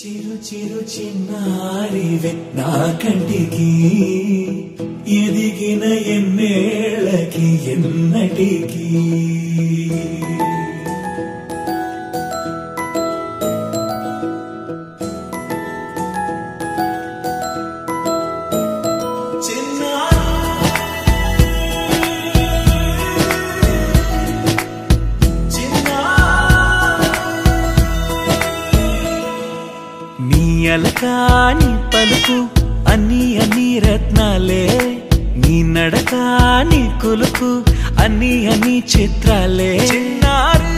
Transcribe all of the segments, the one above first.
చిరు చిరు చిన్నారివే నా కంటికి ఎదిగిన ఎన్నేళ్ళకి ఎన్నటికి అలకాని పలుకు అన్ని అన్ని రత్నాలే నీ నడకాని కులుకు అన్ని అన్ని చిత్రాలే చిన్నారి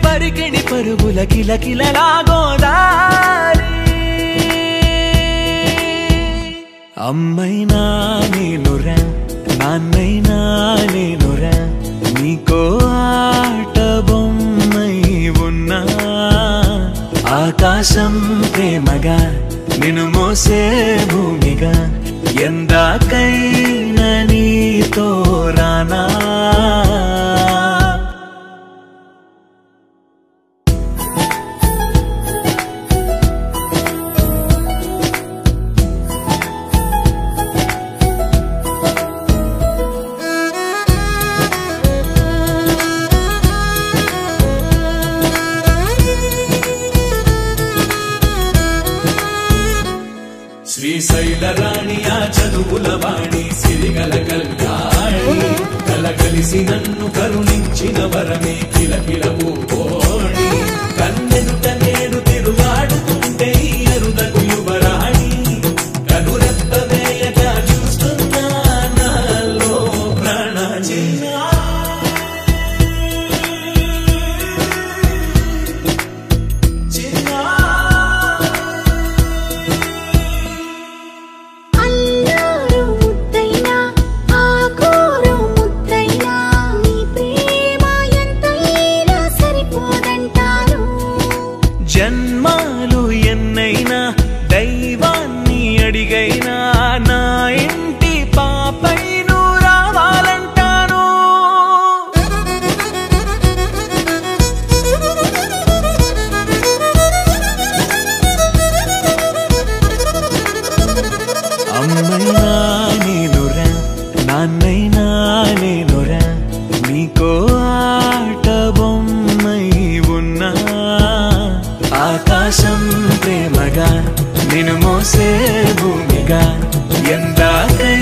పరికిణి పరుగుల కిలకిలలా గోదారి అమ్మైనా నేనురా నాన్నైనా నేనురా నీకో ఆట బొమ్మై ఉన్నా ఆకాశం ప్రేమగా నిన్ను మోసే భూమిగా ఎందాకైనా నీతో రానా శ్రీశైల రాణి ఆ చదువుల వాణి సిరిగల కళ్యాణి కలగలిసి నన్ను కరుణించిన వరమే కిలకిల పూకోణి కన్నెదుట నేడు తిరుగాడుతుంటే అరుదకు యువరాణి కనురెప్ప వేయక చూస్తున్నా నాలో ప్రాణ జన్మాలు ఎన్నైనా దైవాన్ని అడిగైనా నా ఇంటి పాపై నువ్వు రావాలంటాను అమ్మైనా నేనురా నాన్నైనా నేనురా నీకో ఆట బొమ్మై ఉన్నా ఆకాశం ప్రేమగా నిన్ను మోసే భూమిగా ఎందాకై